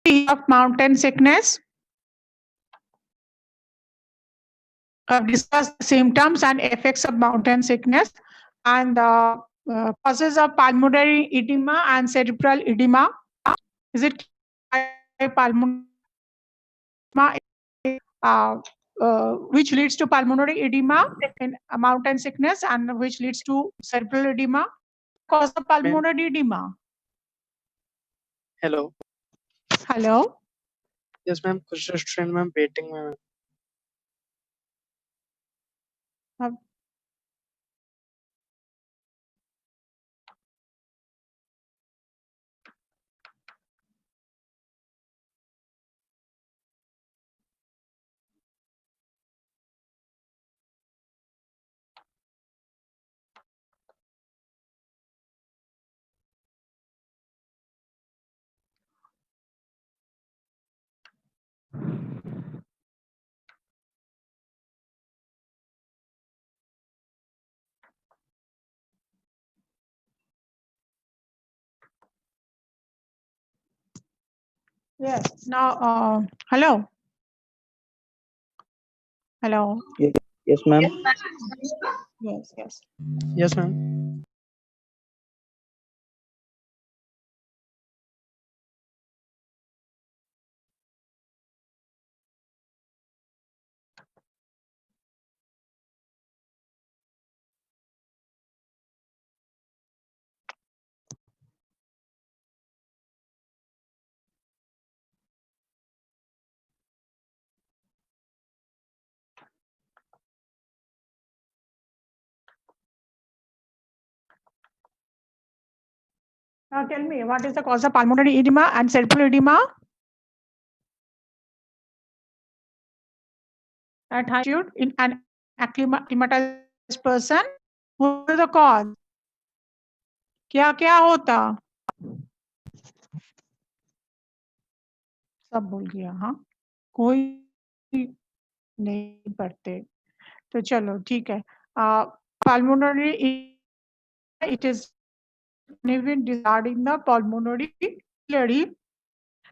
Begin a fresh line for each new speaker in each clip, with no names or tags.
of mountain sickness. I've discussed the symptoms and effects of mountain sickness and the causes of pulmonary edema and cerebral edema. Is it pulmonary which leads to pulmonary edema in mountain sickness and which leads to cerebral edema? Cause of pulmonary edema.
Hello.
Hello.
Yes, ma'am. कुछ restaurant में waiting में
Yes. Now, hello. Hello.
Yes, ma'am.
Yes. Yes.
Yes, ma'am.
Now tell me, what is the cause of pulmonary edema and cerebral edema? At high altitude in an acclimatized person, what is the cause? क्या क्या होता? सब भूल गया. हाँ, कोई नहीं पढ़ते. तो चलो ठीक है. Pulmonary, it is even regarding the pulmonary capillary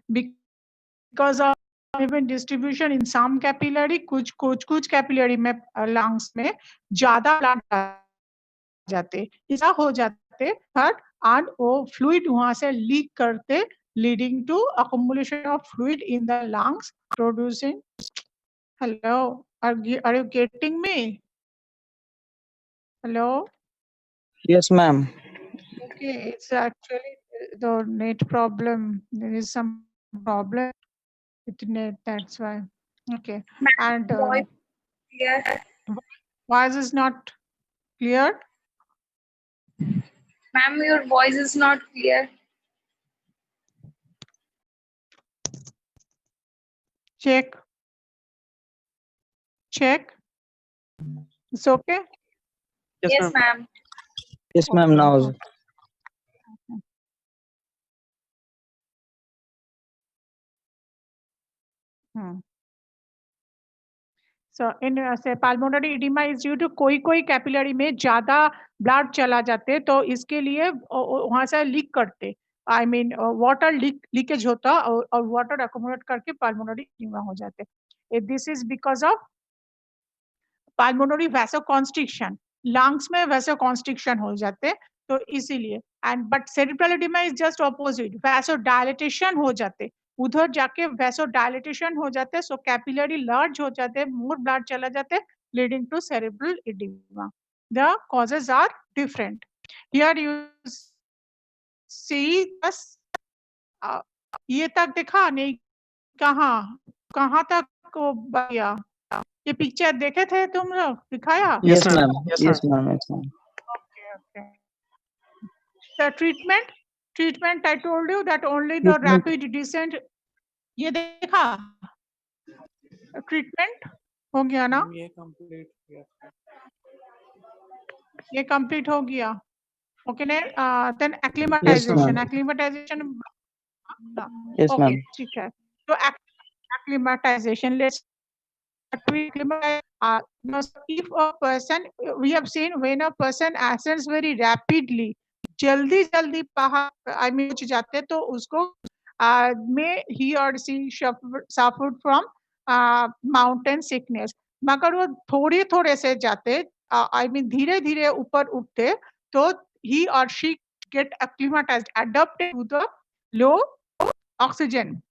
because of even distribution in some capillary, कुछ capillary में lungs में ज़्यादा blood जाते, ऐसा हो जाते थर्ड and वो fluid वहाँ से leak करते, leading to accumulation of fluid in the lungs, producing. Hello, are you getting me? Hello.
Yes, ma'am.
Okay, it's actually the net problem. There is some problem with net, that's why. Okay, and
Clear.
voice is not clear.
Ma'am, your voice is not clear.
Check. It's okay.
Yes, ma'am.
Yes, ma'am. Now.
So in say pulmonary edema is due to कोई capillary में ज्यादा blood चला जाते तो इसके लिए वहां से लीक करते. I mean वाटर लीकेज होता और वाटर अकोमोडेट करके pulmonary edema हो जाते. This is because of pulmonary vasoconstriction. Lungs में vasoconstriction हो जाते तो इसीलिए. And but cerebral edema is just opposite. Vasodilatation हो जाते. उधर जाके vasodilatation हो जाते, so capillary large हो जाते, more blood चला जाते, leading to cerebral edema. The causes are different. Here you see us ये तक देखा नहीं, कहाँ तक को बढ़िया. ये पिक्चर देखे थे तुम लोग, दिखाया?
Yes, ma'am. Yes, ma'am. Yes, ma'am.
Okay. The treatment I told you that only the rapid descent. ये देखा? Treatment हो गया ना? ये complete हो गया. Okay, then acclimatization. Acclimatization.
Yes,
okay,
ma'am.
ठीक है. So acclimatization. Let's acclimatize. If a person, we have seen when a person ascends very rapidly, जल्दी पहाड़ I mean जाते तो उसको may he or she suffered from mountain sickness. मगर वो थोड़े थोड़े से जाते I mean धीरे धीरे ऊपर उठते तो he or she get acclimatized, adapted to the low oxygen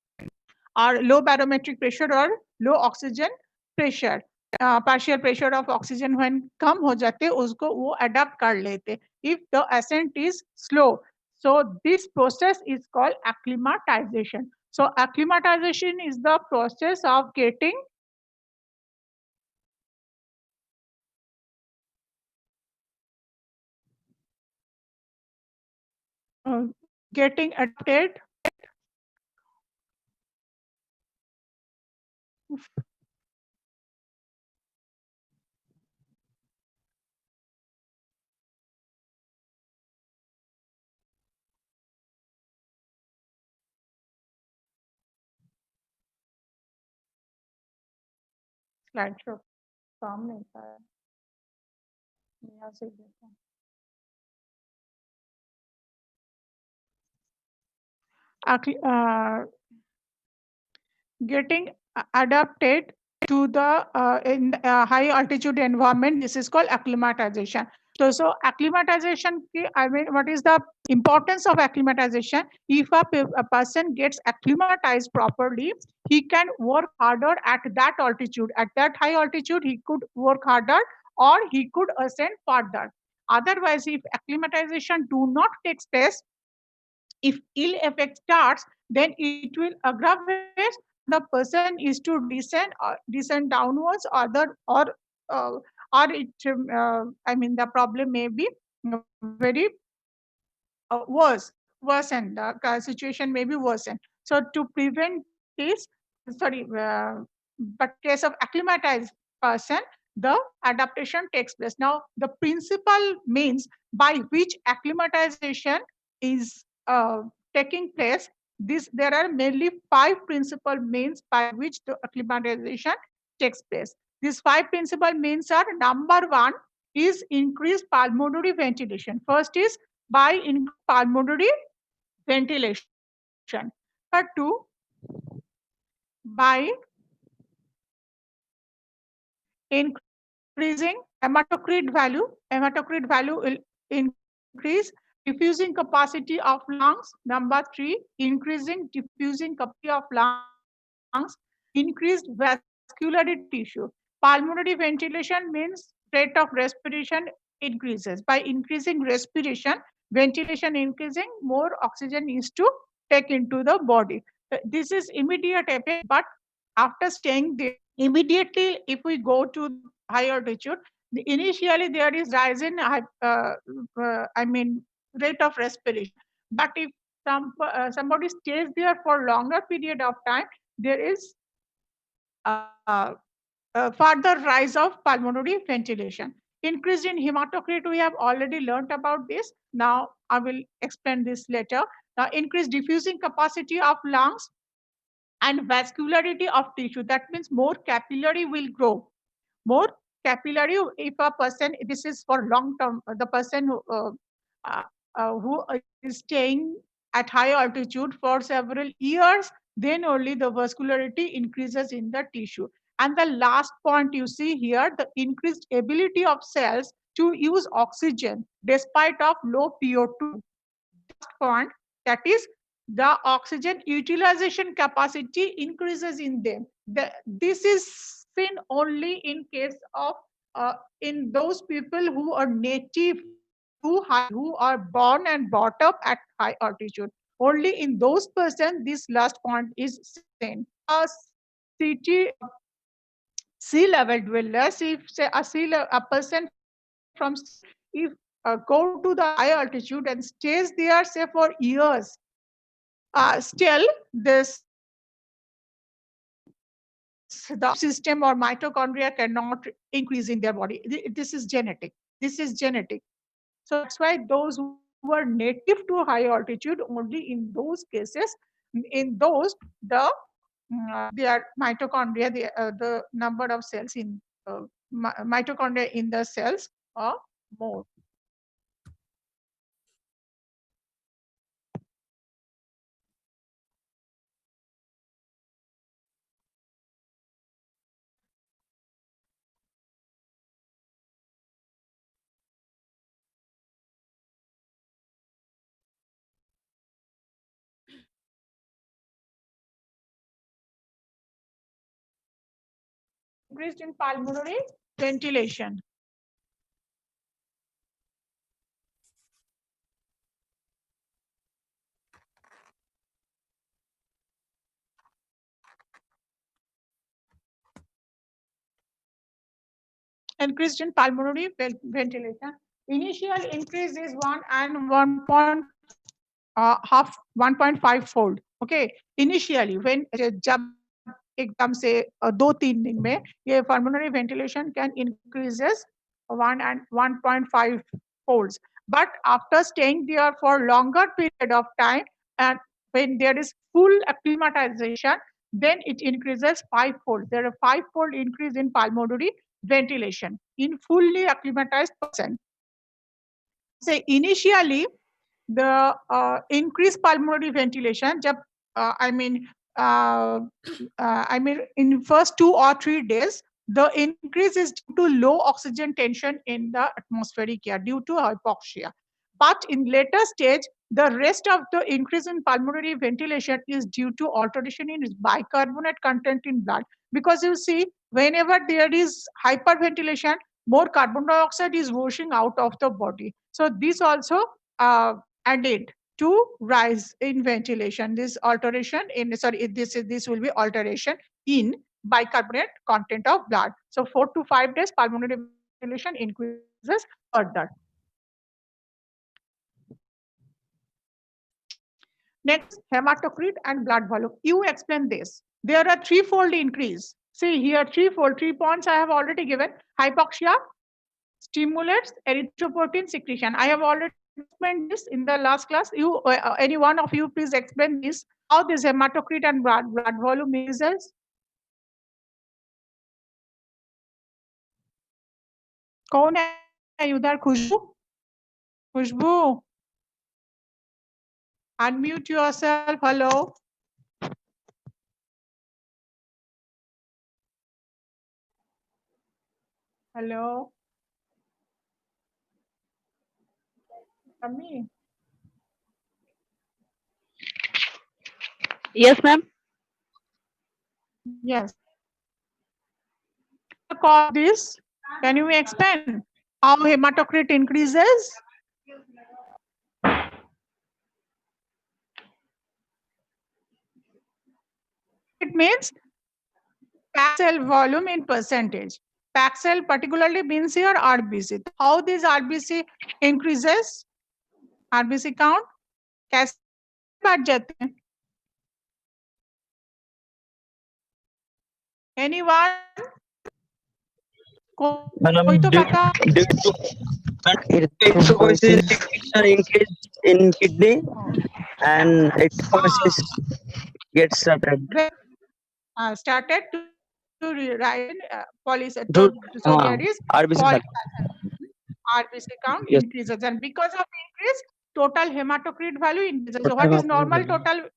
or low barometric pressure or low oxygen pressure. Partial pressure of oxygen when कम हो जाते उसको वो adapt कर लेते. If the ascent is slow, so this process is called acclimatization. So acclimatization is the process of getting adapted slide show सामने था यहाँ से देखो getting adapted to the in high altitude environment. This is called acclimatization. So acclimatization, I mean, what is the importance of acclimatization? If a person gets acclimatized properly, he can work harder at that altitude. At that high altitude, he could work harder or he could ascend further. Otherwise, if acclimatization do not take place, if ill effect starts, then it will aggravate. The person is to descend downwards, or it. I mean, the problem may be very worsen. The situation may be worsened. So to prevent this, but case of acclimatized person, the adaptation takes place. Now, the principal means by which acclimatization is taking place, there are mainly 5 principal means by which the acclimatization takes place. These 5 principal means are: number 1 is increased pulmonary ventilation. First is by pulmonary ventilation. Number 2, by increasing hematocrit value. Hematocrit value will increase diffusing capacity of lungs. Number 3, increasing diffusing capacity of lungs, increased vascular tissue. Pulmonary ventilation means rate of respiration increases. By increasing respiration, ventilation increasing, more oxygen is to take into the body. This is immediate effect, but after staying there, immediately if we go to high altitude, initially there is rise in rate of respiration. But if somebody stays there for longer period of time, there is further rise of pulmonary ventilation. Increase in hematocrit, we have already learned about this. Now I will explain this later. Now, increased diffusing capacity of lungs and vascularity of tissue. That means more capillary will grow. More capillary, if a person, this is for long term, the person who is staying at high altitude for several years, then only the vascularity increases in the tissue. And the last point you see here, the increased ability of cells to use oxygen despite of low PO2. Last point, that is the oxygen utilization capacity increases in them. This is seen only in case of in those people who are native to high, who are born and brought up at high altitude. Only in those persons this last point is seen. A city sea level dwellers, if say a person from if go to the high altitude and stays there say for years, still this the system or mitochondria cannot increase in their body. This is genetic. This is genetic. So that's why those who are native to high altitude, only in those cases, in those their mitochondria, the number of cells in mitochondria in the cells are more. increased in pulmonary ventilation. Increased in pulmonary ventilation. Initial increase is 1 and 1.5 fold. Okay, initially when जब एकदम से 2-3 दिन में ये pulmonary ventilation can increases 1 and 1.5 folds. But after staying there for longer period of time and when there is full acclimatization, then it increases 5-fold. There are 5-fold increase in pulmonary ventilation in fully acclimatized person. So initially, the increased pulmonary ventilation, I mean in first 2 or 3 days, the increase is due to low oxygen tension in the atmospheric air due to hypoxia. But in later stage, the rest of the increase in pulmonary ventilation is due to alteration in bicarbonate content in blood. Because you see, whenever there is hyperventilation, more carbon dioxide is washing out of the body. So this also added to rise in ventilation. This alteration in this will be alteration in bicarbonate content of blood. So 4 to 5 days pulmonary ventilation increases further. Next, hematocrit and blood volume. You explain this. There are 3-fold increase. See here, 3-fold. 3 points I have already given. Hypoxia stimulates erythropoietin secretion. I have already explained this in the last class. You, any one of you, please explain this. How this hematocrit and blood volume increases. कौन है उधर? खुशबू unmute yourself. Hello. Hello. Ami.
Yes, ma'am.
Yes. Call this. Can you explain how hematocrit increases? It means packed cell volume in percentage. Packed cell particularly means here RBC. How this RBC increases? RBC count कैसे बढ़ जाते हैं? Anyone? कोई तो पता?
Erythropoiesis are increased in kidney and it causes gets started.
Started to rise polycythemia.
Dude,
So there is
RBC
RBC count
Yes.
increases, and because of increase, total hematocrit value increases. So what is normal total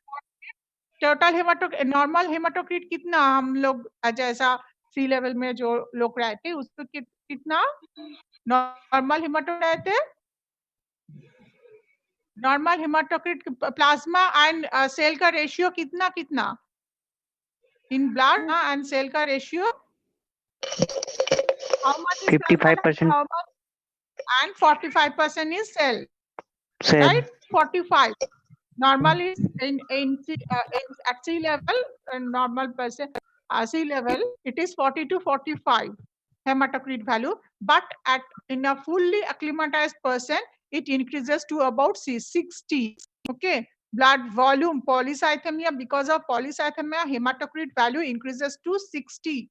normal hematocrit कितना हम लोग जैसा सी level में जो लोग रहते हैं उसको कितना नॉर्मल हेमाटोक्रिट रहते हैं? Normal haematocrit plasma and cell का रेशियो कितना कितना in blood and cell ka ratio how much is
55%.
how much? And 45% is cell,
Cell.
right? 45 normal is in at sea level and normal person sea level it is 40 to 45 hematocrit value, but at in a fully acclimatized person it increases to about 60. Okay, blood volume polycythemia, because of polycythemia hematocrit value increases to 60.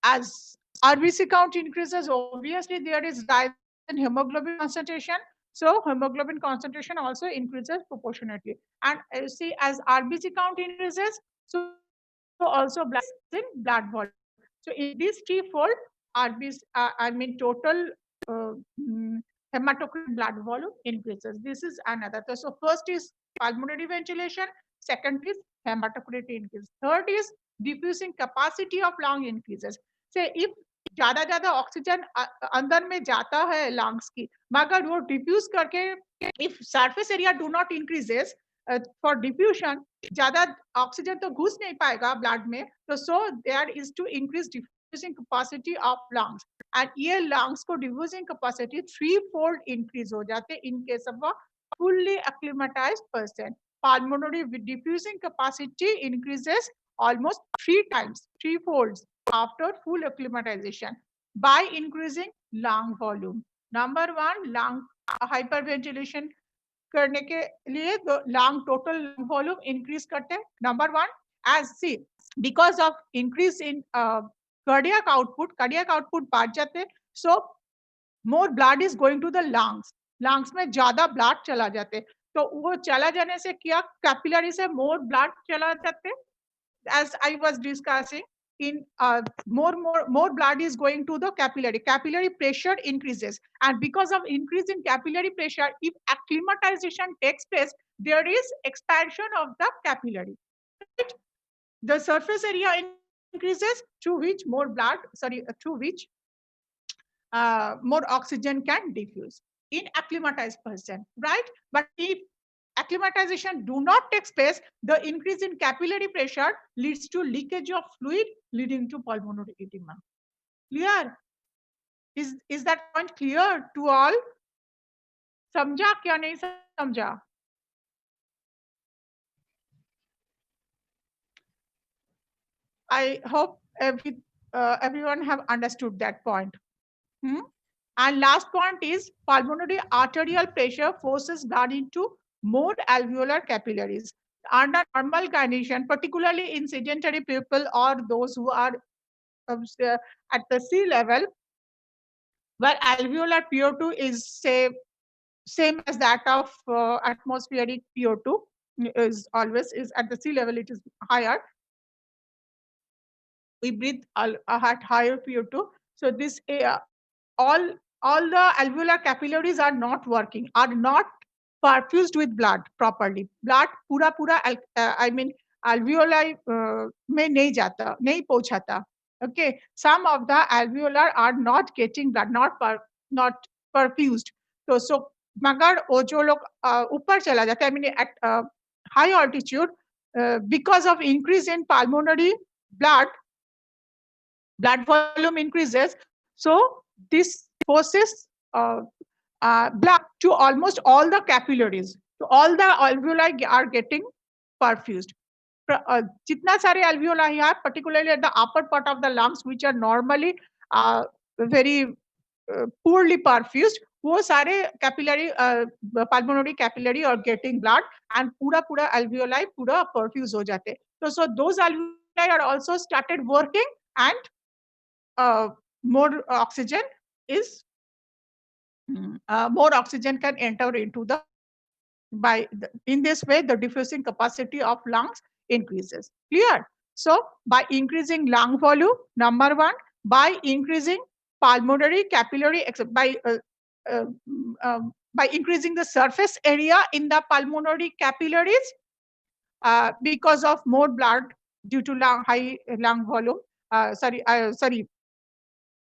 As RBC count increases, obviously there is rise in hemoglobin concentration. So hemoglobin concentration also increases proportionately. And see, as RBC count increases, so also blood volume. So in this threefold, RBC, total hematocrit blood volume increases. This is another. So first is pulmonary ventilation. Second is hematocrit increase. Third is diffusing capacity of lung increases. Say if ज्यादा oxygen अंदर में जाता है lungs की, मगर वो diffuse करके if surface area do not increases, for diffusion ज्यादा ऑक्सीजन तो घुस नहीं पाएगा ब्लड में, तो so there is to increase diffusing capacity of lungs, and ये lungs को diffusing capacity 3-fold increase हो जाते in case of a fully acclimatized person. Pulmonary diffusing capacity increases almost 3 times, 3 folds after full acclimatization by increasing lung volume. Number one, lung hyperventilation करने के लिए lung total lung volume increase करते हैं. Number one, as see, because of increase in cardiac output बढ़ जाते हैं, so more blood is going to the lungs में ज्यादा blood चला जाते, तो वो चला जाने से क्या कैपिलरी से more blood चला जाते, as I was discussing, in more blood is going to the capillary pressure increases, and because of increase in capillary pressure, if acclimatization takes place, there is expansion of the capillary, right? The surface area increases, through which more oxygen can diffuse in acclimatized person, right? But if acclimatization do not take place, the increase in capillary pressure leads to leakage of fluid, leading to pulmonary edema. Clear? Is that point clear to all? समझा क्या नहीं समझा? I hope everyone have understood that point. And last point is pulmonary arterial pressure forces blood into more alveolar capillaries. Under normal condition, particularly in sedentary people or those who are at the sea level, where alveolar PO2 is say same as that of atmospheric PO2 is always is at the sea level, it is higher. We breathe at higher PO2. So this all the alveolar capillaries are not working, are not perfused with blood properly. Blood पूरा I mean alveoli में नहीं जाता, नहीं पहुंचाता. Okay, some of the alveolar are not getting blood, not perfused. So मगर वो जो लोग ऊपर चला जाता है, I mean at high altitude, because of increase in pulmonary blood volume increases, so this forces blood to almost all the capillaries. So all the alveoli are getting perfused. Jitna sare alveoli are, particularly at the upper part of the lungs, which are normally very poorly perfused, वो सारे capillary pulmonary capillary are getting blood, and पूरा alveoli पूरा perfuse हो जाते. So those alveoli are also started working, and more oxygen can enter into the in this way the diffusing capacity of lungs increases. Clear? So by increasing lung volume, number one, by increasing pulmonary capillary by increasing the surface area in the pulmonary capillaries, because of more blood due to high lung volume,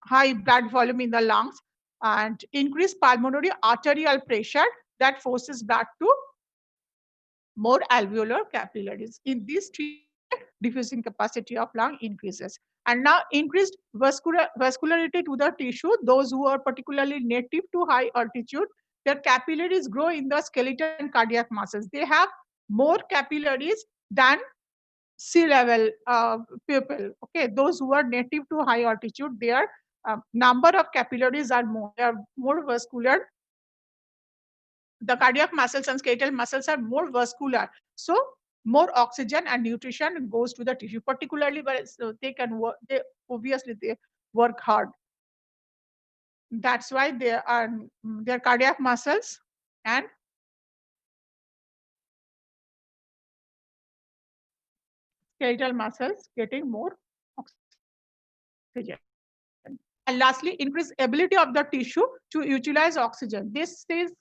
high blood volume in the lungs, and increased pulmonary arterial pressure that forces blood to more alveolar capillaries. In these three, diffusing capacity of lung increases. And now increased vascularity to the tissue. Those who are particularly native to high altitude, their capillaries grow in the skeletal and cardiac muscles. They have more capillaries than sea level people. Okay, those who are native to high altitude, their number of capillaries are more. They are more vascular. The cardiac muscles and skeletal muscles are more vascular. So more oxygen and nutrition goes to the tissue, particularly where they can work. They work hard. That's why they are their cardiac muscles and skeletal muscles getting more oxygen. And lastly, increase ability of the tissue to utilize oxygen. This is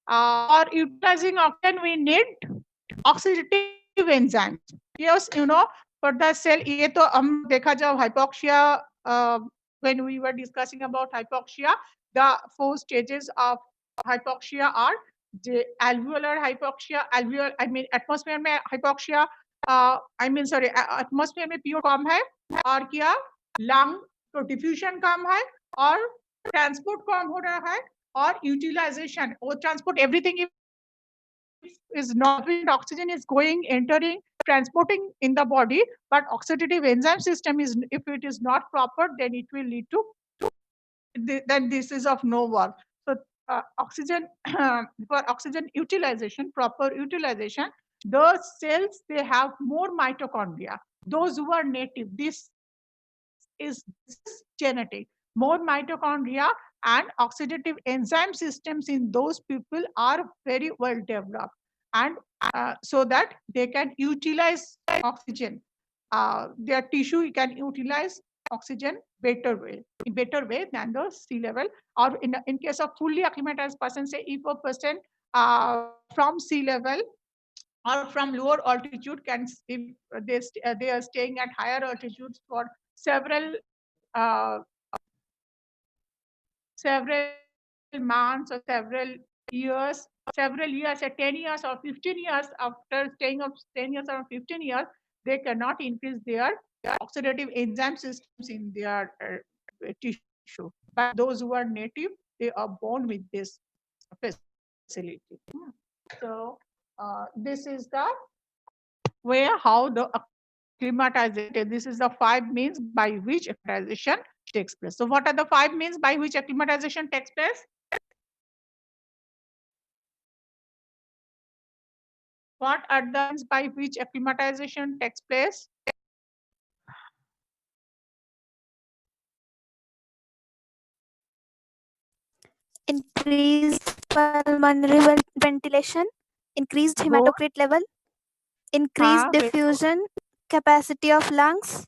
for utilizing oxygen, we need oxidative enzymes. Yes, for the cell, ये तो हम देखा जब hypoxia, when we were discussing about hypoxia, the 4 stages of hypoxia are alveolar hypoxia, atmosphere में hypoxia, atmosphere में PO कम है, और क्या लंग तो डिफ्यूजन कम है, और ट्रांसपोर्ट कम हो रहा है, और यूटिलाइजेशन, वो transport everything is not, oxygen is going, entering, transporting in the body, but oxidative enzyme system is, if it is not proper, then it will lead to then this is of no work. So oxygen for oxygen utilization, proper utilization, those cells, they have more mitochondria. Those who are native, this is genetic. More mitochondria and oxidative enzyme systems in those people are very well developed, and so that they can utilize oxygen. Their tissue can utilize oxygen in better way than the sea level. Or in case of fully acclimatized person, say if a person from sea level or from lower altitude, can, if they are staying at higher altitudes for several uh, several months or years, several years, 10 years or 15 years, after staying of 10 years or 15 years, they cannot increase their oxidative enzyme systems in their tissue. But those who are native, they are born with this facility. So this is the way how the acclimatization, this is the 5 means by which acclimatization takes place. So what are the 5 means by which acclimatization takes place? What are the means by which acclimatization takes place?
Increased pulmonary ventilation, increased hematocrit level, increased
very good.
diffusion capacity of lungs,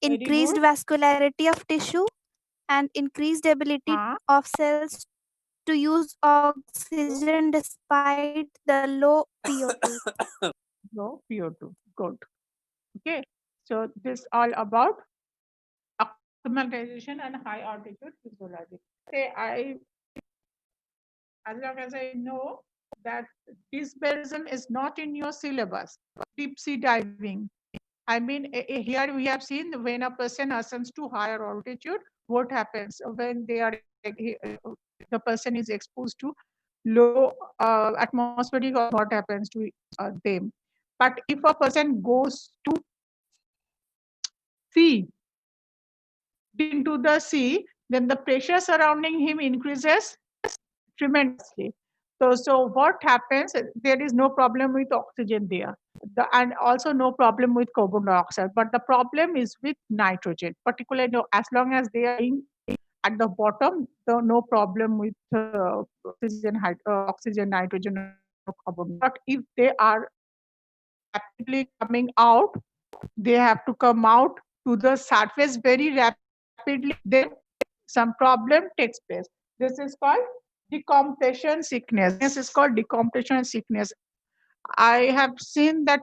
Very
increased
good.
vascularity of tissue, and increased ability of cells to use oxygen despite the low PO2.
Low PO2. Good. Okay. So this all about acclimatization and high altitude physiology. Say as long as I know that this Belgium is not in your syllabus, deep sea diving. I mean, here we have seen when a person ascends to higher altitude, what happens when they are the person is exposed to low atmospheric, or what happens to them. But if a person goes to sea, into the sea, then the pressure surrounding him increases tremendously. So what happens? There is no problem with oxygen there, and also no problem with carbon dioxide. But the problem is with nitrogen, particularly as long as they are in at the bottom, no problem with oxygen, nitrogen, or carbon. But if they are rapidly coming out, they have to come out to the surface very rapidly. Then some problem takes place. This is called decompression sickness. This is called decompression sickness. I have seen that.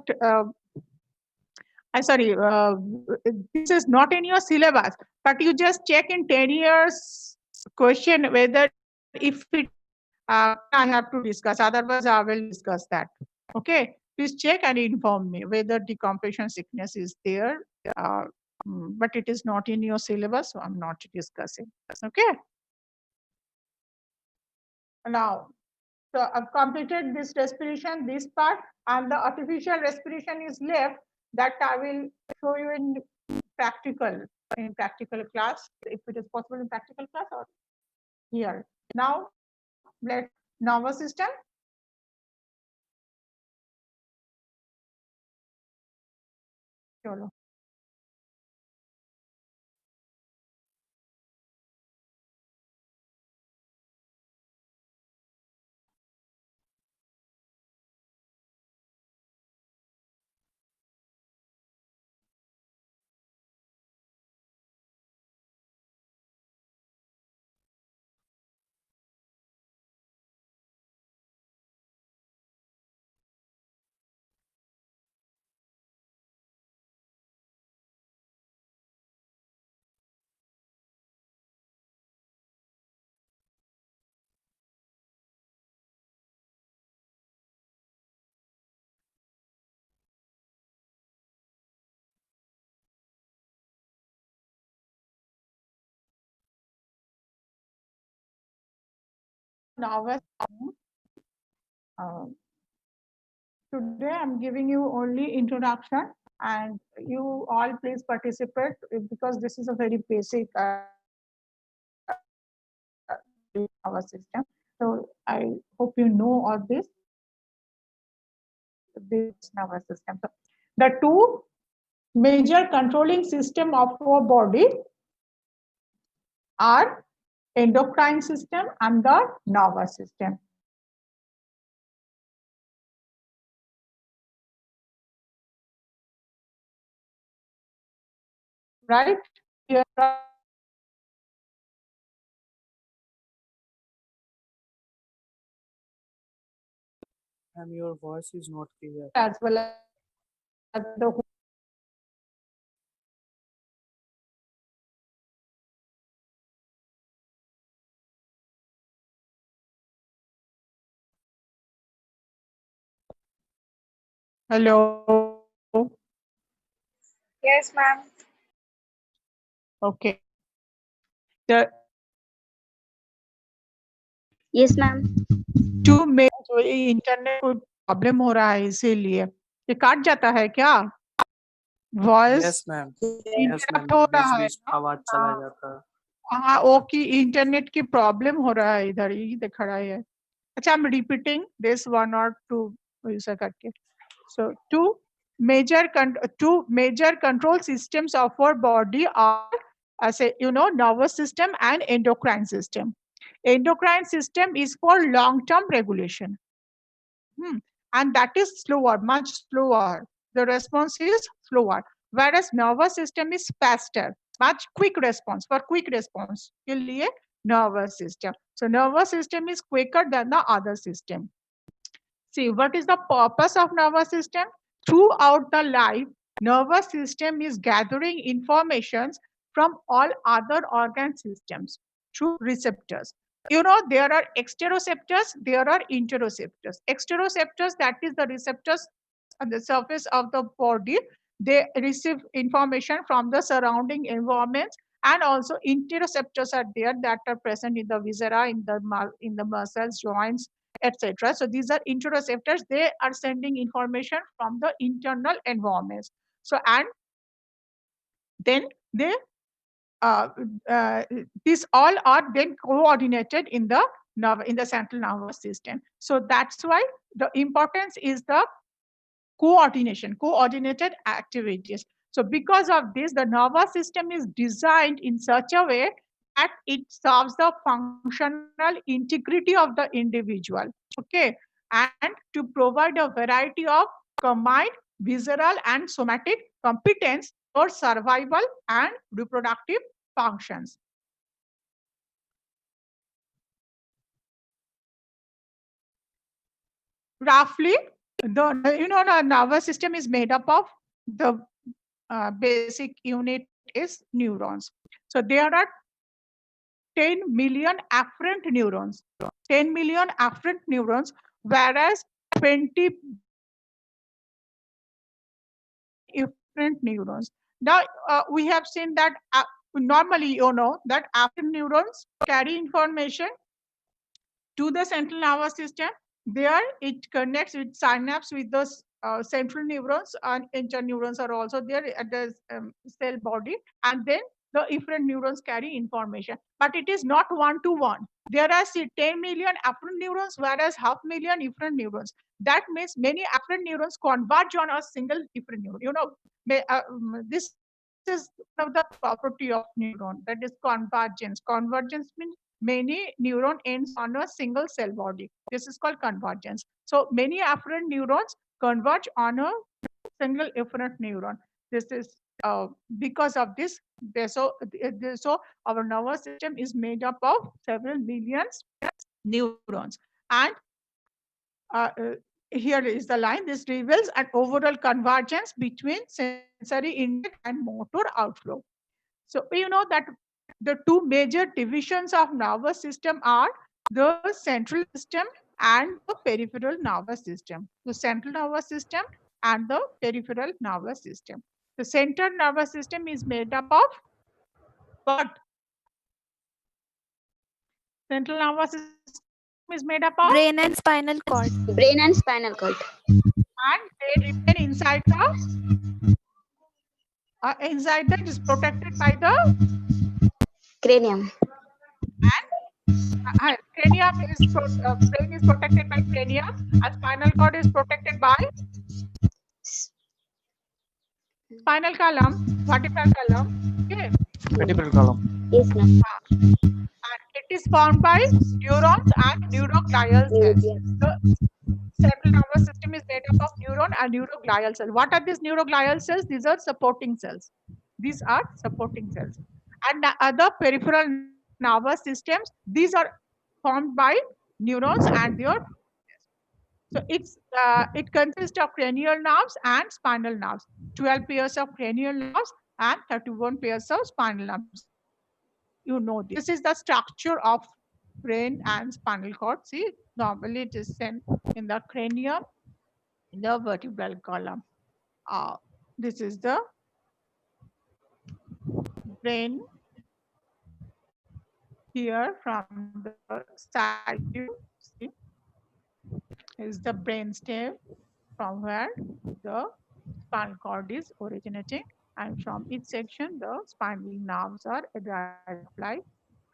This is not in your syllabus, but you just check in 10 years question whether if it. I have to discuss. Otherwise, I will discuss that. Okay, please check and inform me whether decompression sickness is there. But it is not in your syllabus, so I'm not discussing. Okay. Now, so I've completed this respiration, this part, and the artificial respiration is left. That I will show you in practical class, if it is possible in practical class or here. Now, let nervous system. चलो nervous system. Today I'm giving you only introduction, and you all please participate because this is a very basic our system. So I hope you know all this nervous system. So the two major controlling system of our body are endocrine system and the nervous system. Right?
Ma'am, your voice is not clear.
As well as the hello.
Yes, ma'am.
Okay. The
Yes, ma'am.
Two में जो internet को problem हो रहा है इसीलिए ये काट जाता है क्या voice
Yes, ma'am. Yes, ma'am.
Interrupt हो रहा है
बीच-बीच आवाज चला जाता है.
हाँ वो की इंटरनेट की प्रॉब्लम हो रहा है इधर ही दिख रहा है अच्छा I am repeating this one और टू ऐसा करके so two major control systems of our body are as a nervous system and endocrine system. Endocrine system is for long term regulation. And that is slower, much slower. The response is slower, whereas nervous system is faster, much quick response. For quick response के लिए nervous system. So nervous system is quicker than the other system. See, what is the purpose of nervous system? Throughout the life, nervous system is gathering informations from all other organ systems through receptors. There are exteroceptors, there are interoceptors. Exteroceptors, that is the receptors on the surface of the body. They receive information from the surrounding environments, and also interoceptors are there that are present in the viscera, in the muscles, joints, etc. So these are interoceptors. They are sending information from the internal environments. So and then they these all are then coordinated in the central nervous system. So that's why the importance is the coordinated activities. So because of this, the nervous system is designed in such a way that it serves the functional integrity of the individual. Okay, and to provide a variety of combined visceral and somatic competence for survival and reproductive functions. Roughly, the nervous system is made up of the basic unit is neurons. So there are 10 million afferent neurons. 10 million afferent neurons, whereas 20 efferent neurons. Now we have seen that normally that afferent neurons carry information to the central nervous system. There it connects with synapse with those central neurons, and interneurons are also there at the cell body, and then the efferent neurons carry information. But it is not one-to-one. There are 10 million afferent neurons, whereas 500,000 efferent neurons. That means many afferent neurons converge on a single efferent neuron. This is one of the property of neuron, that is convergence. Convergence means many neuron ends on a single cell body. This is called convergence. So many afferent neurons converge on a single efferent neuron. This is because of this. So our nervous system is made up of several millions neurons. And here is the line. This reveals an overall convergence between sensory intake and motor outflow. So you know that the two major divisions of nervous system are the central system and the peripheral nervous system. The central nervous system and the peripheral nervous system. The central nervous system is made up of what? Central nervous system is made up of?
Brain and spinal cord.
Brain and spinal cord.
And they remain inside the it is protected by the
Cranium.
cranium brain is protected by cranium, and spinal cord is protected by spinal column, vertebral column. Okay.
Vertebral column.
Yes, ma'am.
And it is formed by neurons and neuroglial cells. The central nervous system is made up of neuron and neuroglial cells. What are these neuroglial cells? These are supporting cells. These are supporting cells. And the other peripheral nervous systems, these are formed by neurons and their. So it consists of cranial nerves and spinal nerves. 12 pairs of cranial nerves and 31 pairs of spinal nerves. You know this. This is the structure of brain and spinal cord. See, normally it is sent in the cranium, in the vertebral column. This is the brain here from the side view. See, is the brain stem from where the spinal cord is originating, and from each section the spinal nerves are applied,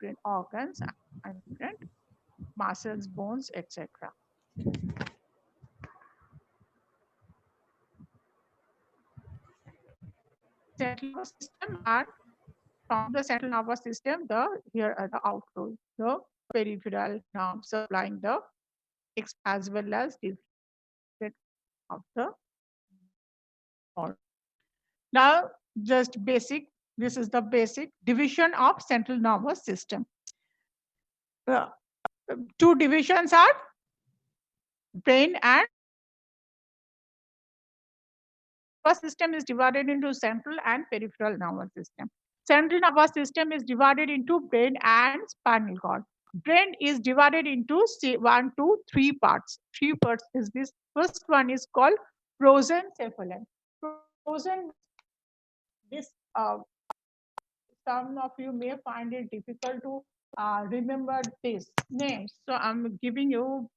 different organs and different muscles, bones, etc. Central nervous system, and from the central nervous system, here are the outflows, the peripheral nerves supplying the as well as the of the cord. Now, just basic. This is the basic division of central nervous system. Two divisions are brain and nervous system is divided into central and peripheral nervous system. Central nervous system is divided into brain and spinal cord. Brain is divided into 1, 2, 3 parts. 3 parts is this. First one is called prosencephalon. Prosen, this some of you may find it difficult to remember these names. So I'm giving you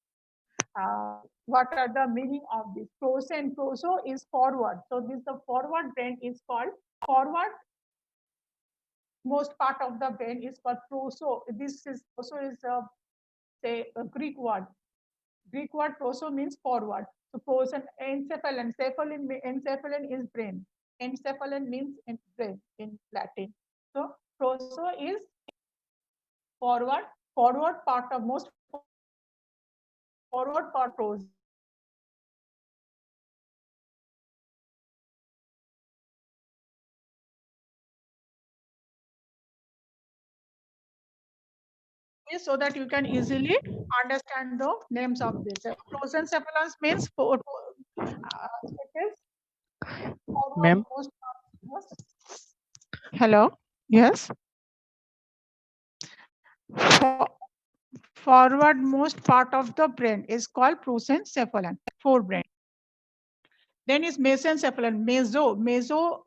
what are the meaning of this. Prosen, proso is forward. So this the forward brain is called forward. Most part of the brain is called proso. This is also is say a Greek word. Greek word proso means forward. So prosen, encephalon. Encephalon is brain. Encephalon means in brain in Latin. So proso is forward part of most forward part proso. So that you can easily understand the names of this. Prosencephalon means
Ma'am.
Hello. Yes. Forward most part of the brain is called prosencephalon, forebrain. Then is mesencephalon. Meso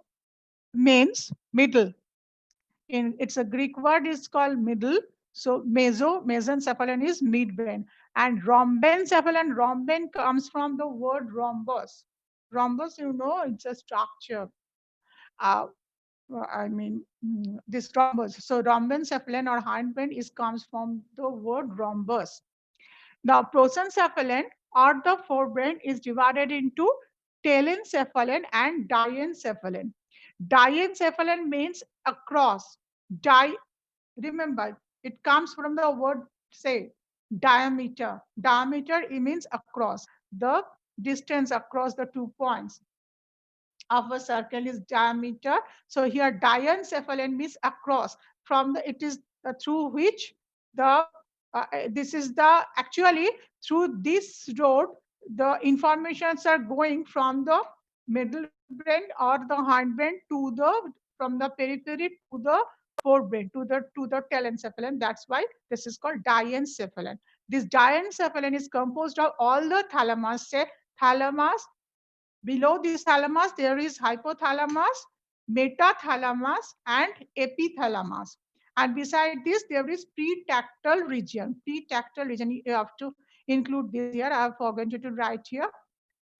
means middle. It's a Greek word. It's called middle. So mesencephalon is midbrain. And rhombencephalon. Rhomben comes from the word rhombus. Rhombus, you know, it's a structure. I mean, this rhombus. So rhombencephalon or hindbrain comes from the word rhombus. Now, prosencephalon or the forebrain is divided into telencephalon and diencephalon. Diencephalon means across. Remember, it comes from the word say diameter. Diameter, it means across. The distance across the 2 points of a circle is diameter. So here diencephalon means across. From the it is through which the this is the actually through this road the informations are going from the middle brain or the hindbrain to the from the periphery to the forebrain to the telencephalon. That's why this is called diencephalon. This diencephalon is composed of all the thalamus. Say thalamus. Below this thalamus, there is hypothalamus, metathalamus, and epithalamus. And beside this, there is pretactal region. Pretactal region, you have to include this here. I have forgotten to write here.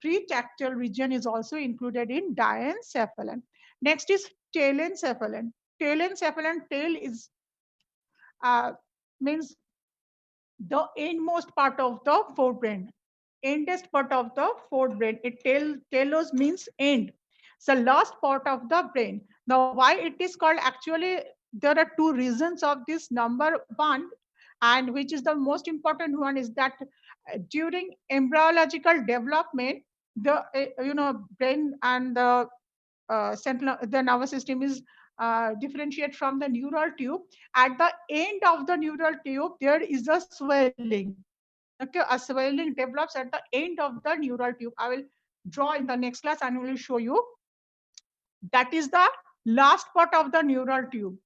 Pretactal region is also included in diencephalon. Next is telencephalon. Telencephalon, tail is means the endmost part of the forebrain. Endest part of the forebrain. Telos means end. So last part of the brain. Now, why it is called, actually, there are two reasons of this. Number one, and which is the most important one, is that during embryological development, the brain and the nervous system is differentiate from the neural tube. At the end of the neural tube, there is a swelling. Okay, a swelling develops at the end of the neural tube. I will draw in the next class and will show you. That is the last part of the neural tube,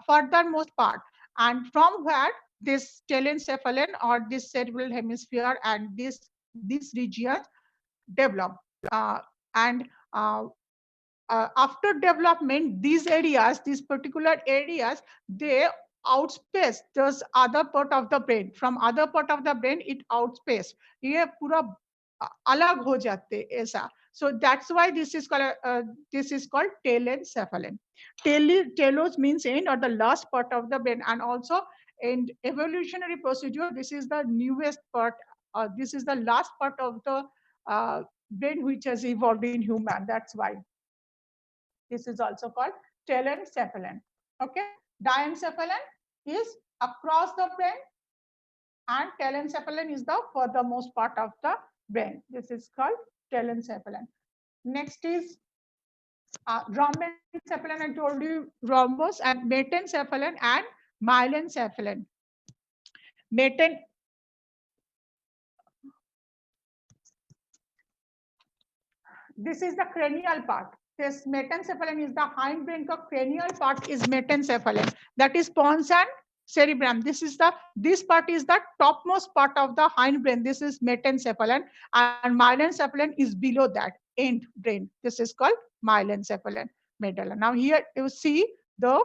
furthermost part, and from where this telencephalon or this cerebral hemisphere and this region develop. And after development, these areas, these particular areas, they outspace those other part of the brain. From other part of the brain, it outspace. ये पूरा अलग हो जाते ऐसा. So that's why this is called telencephalon. Telos means end, or the last part of the brain, and also in evolutionary procedure, this is the newest part. This is the last part of the brain which has evolved in human. That's why. This is also called telencephalon. Okay, diencephalon is across the brain, and telencephalon is the furthermost part of the brain. This is called telencephalon. Next is rhombencephalon. I told you rhombus, and metencephalon and myelencephalon. This is the cranial part. This metencephalon is the hindbrain. The cranial part is metencephalon. That is pons and cerebrum. This part is the topmost part of the hindbrain. This is metencephalon, and myelencephalon is below that, end brain. This is called myelencephalon, medulla. Now here you see the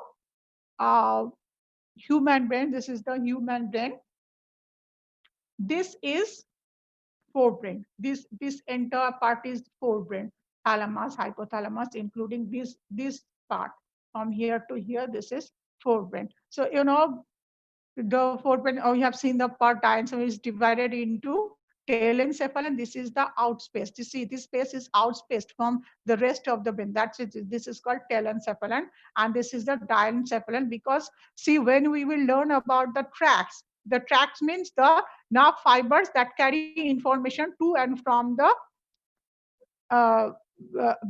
human brain. This is the human brain. This is forebrain. This entire part is forebrain. Thalamus, hypothalamus, including this part from here to here. This is forebrain. So the forebrain. Oh, you have seen the part diencephalon is divided into telencephalon. This is the outspace. You see, this space is outspaced from the rest of the brain. That's it. This is called telencephalon, and this is the diencephalon. Because see, when we will learn about the tracts means the nerve fibers that carry information to and from the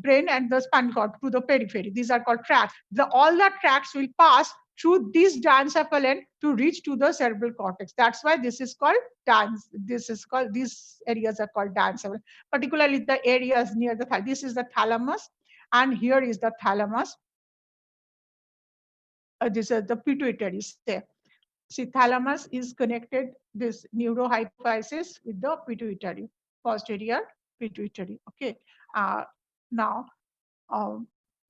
brain and the spinal cord to the periphery. These are called tracts. All the tracts will pass through this diencephalon to reach to the cerebral cortex. That's why this is called these areas are called diencephalon. Particularly the areas near the thalamus. This is the thalamus, and here is the thalamus. This is the pituitary. See, thalamus is connected, this neurohypophysis, with the pituitary, posterior pituitary. Okay. Now,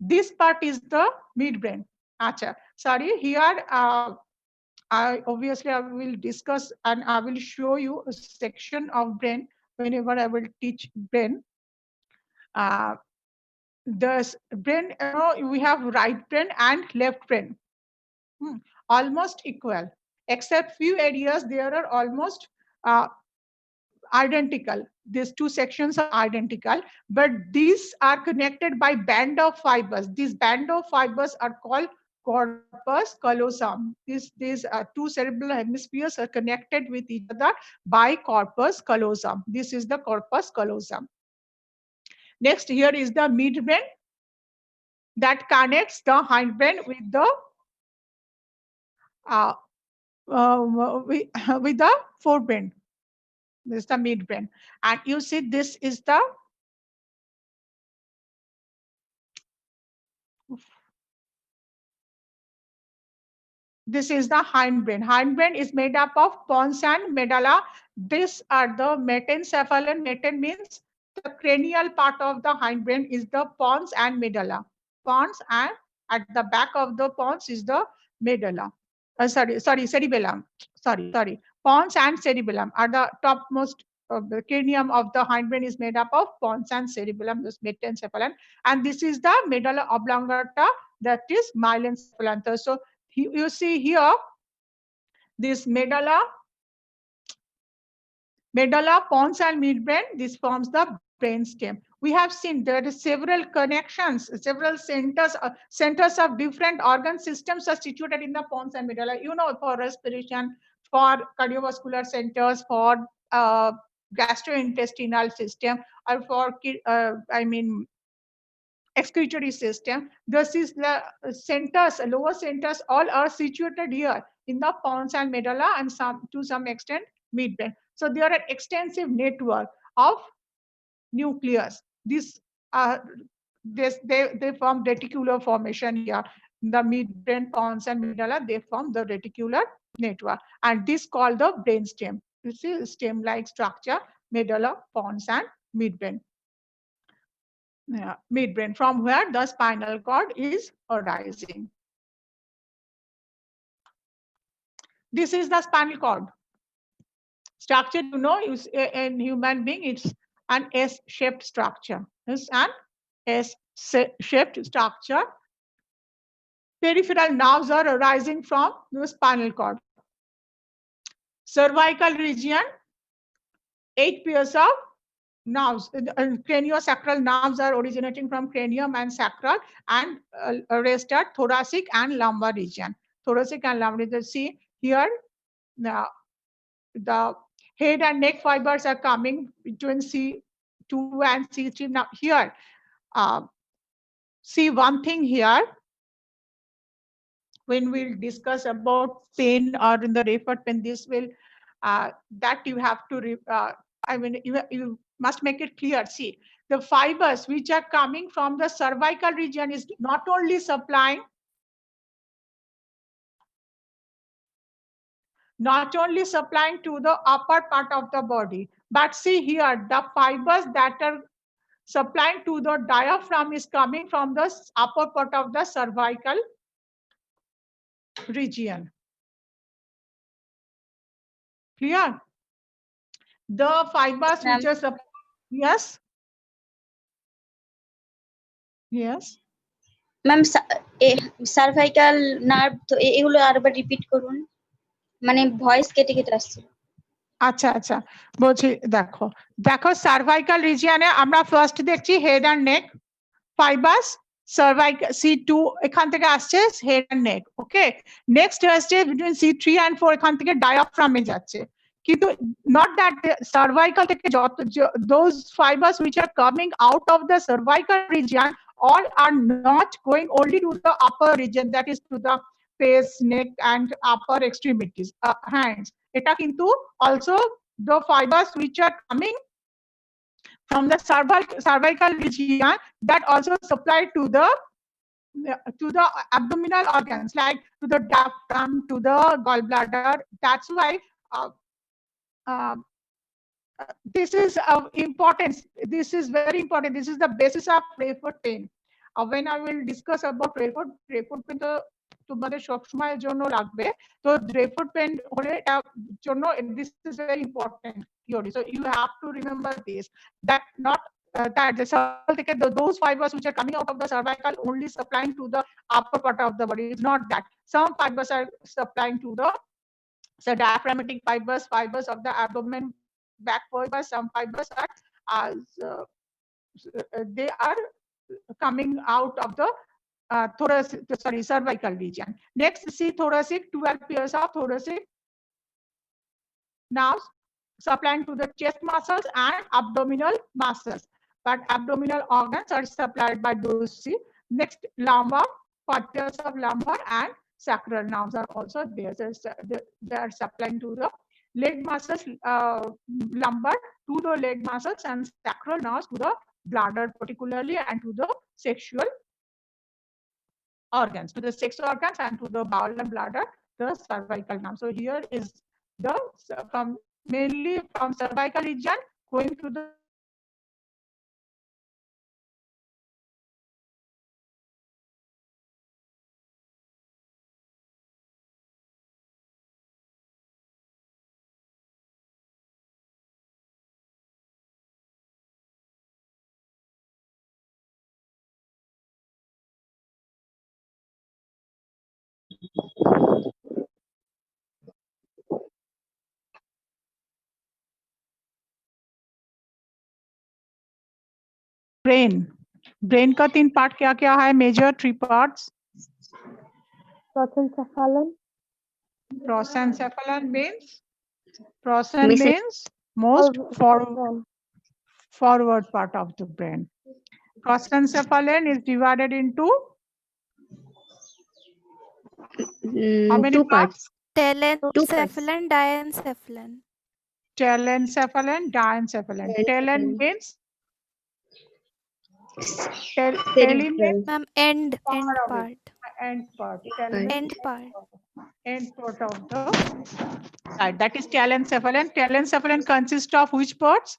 this part is the midbrain. Acha. Sorry, here I will discuss and I will show you a section of brain whenever I will teach brain. The brain, we have right brain and left brain. Almost equal, except few areas there are almost identical. These two sections are identical, but these are connected by band of fibers. These band of fibers are called corpus callosum. These two cerebral hemispheres are connected with each other by corpus callosum. This is the corpus callosum. Next, here is the midbrain that connects the hindbrain with the with the forebrain. This is the midbrain, and you see this is the hindbrain. Hindbrain is made up of pons and medulla. These are the metencephalon. Meten means the cranial part of the hindbrain is the pons and medulla. Pons, and at the back of the pons is the medulla. Cerebellum. Sorry. Pons and cerebellum are the topmost. The cranium of the hindbrain is made up of pons and cerebellum, this metencephalon, and this is the medulla oblongata, that is myelencephalanther. So you see here, this medulla, pons and midbrain, this forms the brainstem. We have seen there are several connections, several centers of different organ systems are situated in the pons and medulla. You know, for respiration, for cardiovascular centers, for gastrointestinal system, or for excretory system. This is the centers, lower centers, all are situated here in the pons and medulla, and to some extent midbrain. So there are extensive network of nucleus. They form reticular formation here. In the midbrain, pons and medulla, they form the reticular network, and this called the brainstem. You see stem-like structure, medulla, pons, and midbrain. Midbrain, from where the spinal cord is arising. This is the spinal cord structure. You know, in human being, it's an S-shaped structure. It's an S-shaped structure. Peripheral nerves are arising from the spinal cord. Cervical region, 8 pairs of nerves. Craniosacral nerves are originating from cranium and sacral, and rest are thoracic and lumbar region. Thoracic and lumbar region. See here, now the head and neck fibers are coming between C2 and C3. Now here, see one thing here. When we'll discuss about pain or in the referred pain, this will that you have to. You must make it clear. See, the fibers which are coming from the cervical region is not only supplying to the upper part of the body, but see here, the fibers that are supplying to the diaphragm is coming from the upper part of the cervical region. Clear? The fibers which are yes.
Ma'am cervical nerve তো এগুলো আরেকবার repeat করুন, মানে voice কেটে কেটে আসছে।
আচ্ছা বলছি, দেখো সার্ভাইকাল রিজিয়নে আমরা ফার্স্ট দেখছি head and neck fibres. Cervical C2 এখান থেকে আসছে head and neck, okay. Next আসছে বিটুইন C3 and 4, এখান থেকে ডায়াফ্রামে যাচ্ছে। কিন্তু not that cervical থেকে those fibers which are coming out of the cervical region all are not going only to the upper region, that is to the face, neck and upper extremities, hands. Eta kintu also the fibers which are coming from the cervical region that also supply to the abdominal organs, like to the diaphragm, to the gallbladder. That's why this is important. This is very important. This is the basis of referred pain. When I will discuss about referred pain, তোমাদের সব সময়ের জন্য লাগবে। তো referred pain হলে এটা জন্য this is very important theory. So you have to remember this, that not that the cervical, those fibers which are coming out of the cervical only supplying to the upper part of the body. It's not that. Some fibers are supplying to the diaphragmatic fibers of the abdomen, back fibers. Some fibers are they are coming out of the cervical region. Next, see thoracic, 12 pairs of thoracic nerves supplying to the chest muscles and abdominal muscles, but abdominal organs are supplied by those. See, next, lumbar, 4 pairs of lumbar and sacral nerves are also there. They are supplying to the leg muscles, lumbar to the leg muscles, and sacral nerves to the bladder particularly, and to the sexual organs, to the sex organs, and to the bowel and bladder, the cervical nerve. So here is the mainly from cervical region going to the brain का 3 part क्या क्या है? Major 3 parts.
Prosencephalon.
Prosencephalon means most forward part of the brain. Prosencephalon is divided into how many
Two parts.
Telencephalon, diencephalon.
Telencephalon, diencephalon. Telen means tele means
Ma'am, end
far away.
part.
End part. Tele
End part.
end part of the side. That is telencephalon. Telencephalon consists of which parts?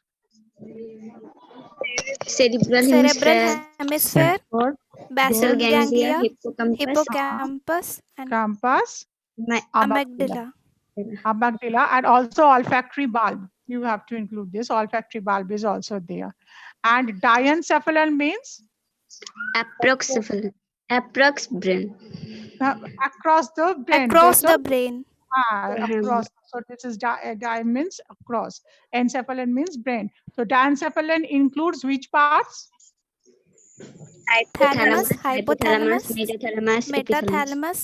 Cerebral
Cerebral hemisphere,
Good.
basal ganglia,
hippocampus,
hippocampus, and
Campus,
amygdala.
amygdala, and also olfactory bulb. You have to include this. Olfactory bulb is also there. And diencephalon means
approx brain.
across the brain.
Across
So,
the brain.
across. So this is di means across. Encephalon means brain. So diencephalon includes which parts?
Thalamus, hypothalamus,
metathalamus,
metathalamus,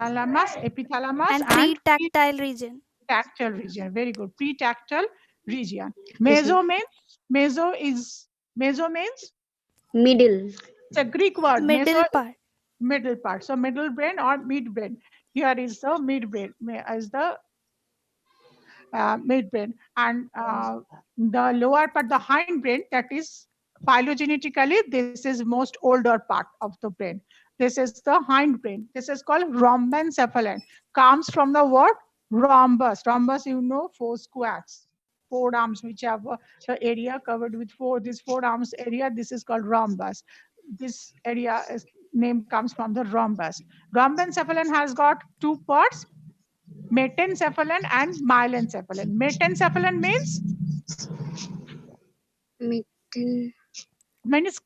Thalamus, epithalamus,
and pretactile region.
Tactile region. Very good. Pretactile region. Meso means
middle.
it's a Greek word.
Middle
Meso,
part.
middle part. So middle brain or midbrain. Here is the midbrain. Is the midbrain, and the lower part, the hindbrain, that is phylogenetically this is most older part of the brain. This is the hindbrain. This is called rhombencephalon. Comes from the word rhombus. Rhombus, you know, 4 squares, 4 arms, which have the area covered with 4. This 4 arms area, this is called rhombus. This area name comes from the rhombus. Rhombencephalon has got 2 parts. Metencephalon and myelencephalon. Metencephalon means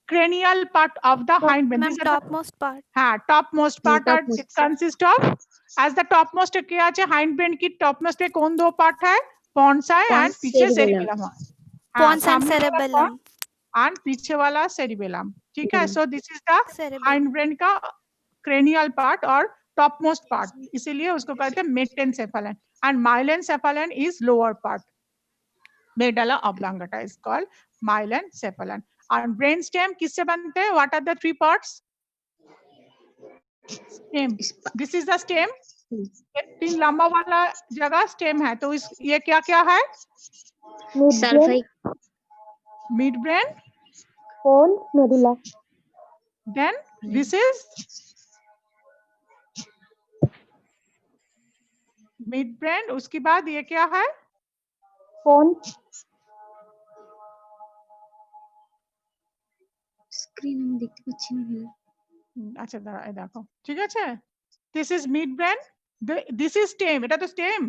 cranial part of the hindbrain.
Ma'am,
These are
topmost part.
the topmost part.
Topmost.
It consists of as the topmost क्या है hindbrain की topmost पे कौन 2 part है? Pons है and पीछे cerebellum है.
Pons and
सामने वाला
cerebellum.
pons and पीछे वाला cerebellum. ठीक है? So this is the
Cerebellum.
hindbrain का cranial part और topmost part. इसीलिए उसको कहते हैं metencephalon. And myelencephalon is lower part. Medulla oblongata is called myelencephalon. And brainstem किससे बनते हैं? What are the 3 parts? Stem. This is the stem. 3 लंबा वाला जगह stem है. तो इस ये क्या क्या है? Midbrain.
Pons, medulla.
Then this is midbrain. उसके बाद ये क्या है?
Pons.
স্ক্রিন আমি দেখতে পাচ্ছি না।
আচ্ছা দাঁড়া এই দেখো ঠিক আছে this is midbrain, this is stem, এটা তো stem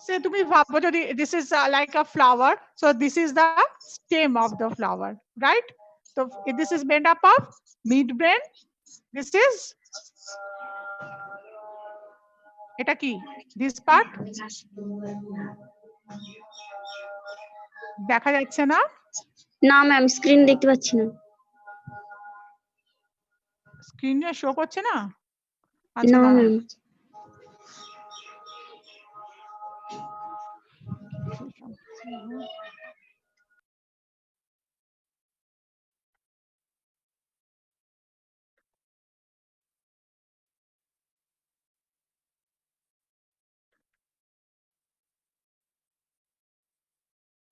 সে তুমি ভাবো যদি this is like a flower, so this is the stem of the flower, right? So this is made up of midbrain, this is এটা কি this part দেখা যাচ্ছে না
না ম্যাম স্ক্রিন দেখতে পাচ্ছি না
স্ক্রিনে শো করছে না
না ম্যাম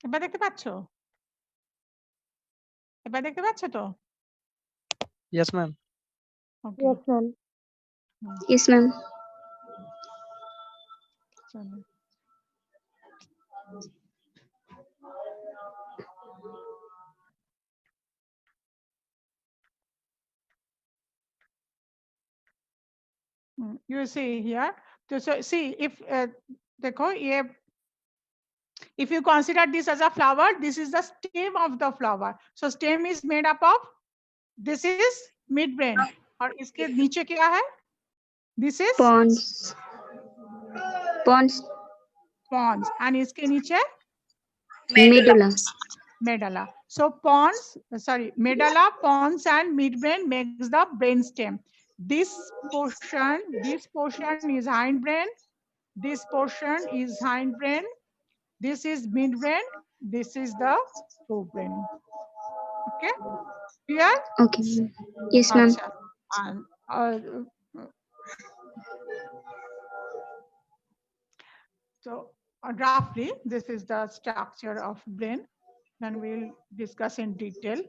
এবার দেখতে পাচ্ছো এবার দেখতে পাচ্ছো তো
Yes, ma'am.
Okay.
yes ma'am yes ma'am
চলো। You see here. So see if देखो ये if you consider this as a flower, this is the stem of the flower. So stem is made up of this is midbrain और इसके नीचे क्या है? This is
pons
pons, and इसके नीचे
medulla
medulla. So medulla, pons, and midbrain makes the brainstem. This portion is hindbrain. This portion is hindbrain. This is midbrain. This is the forebrain. Okay, clear?
okay yes ma'am
Acha. And so roughly, this is the structure of brain. Then we'll discuss in detail.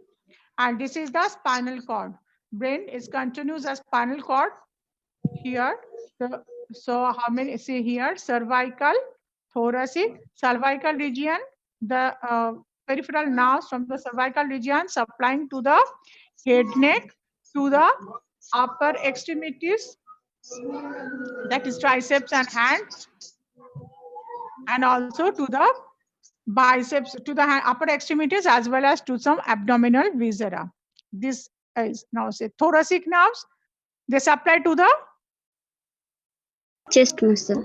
And this is the spinal cord. Brain is continuous as spinal cord here. So how many? See here, cervical, thoracic, cervical region, the peripheral nerves from the cervical region supplying to the head, neck, to the upper extremities, that is triceps and hand, and also to the biceps, to the upper extremities, as well as to some abdominal viscera. This is now say thoracic nerves. They supply to the
chest muscle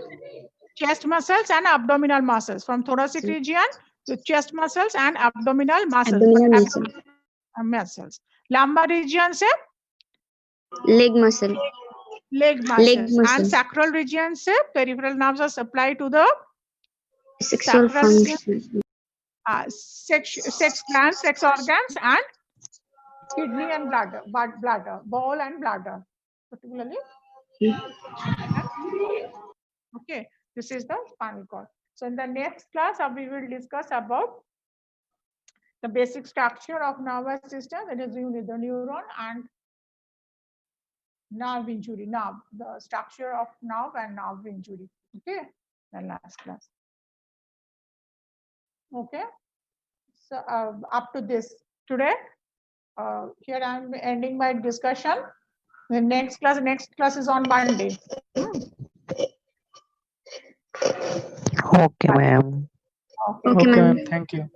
chest muscles and abdominal muscles, from thoracic region to chest muscles and abdominal muscles.
abdominal muscle
Muscles. Lumbar region se
leg muscle
leg muscles,
muscle.
and sacral region se peripheral nerves are supplied to the
sexual
sacral region,
function
sex glands, sex organs, and kidney and bladder, bowel and bladder, particularly. Okay, this is the spinal cord. So in the next class, we will discuss about the basic structure of nervous system, that is the neuron and nerve injury, the structure of nerve and nerve injury. Okay, the last class. Okay, so up to this today, here I am ending my discussion. The next class is on Monday.
Okay, ma'am.
okay ma'am
Thank you.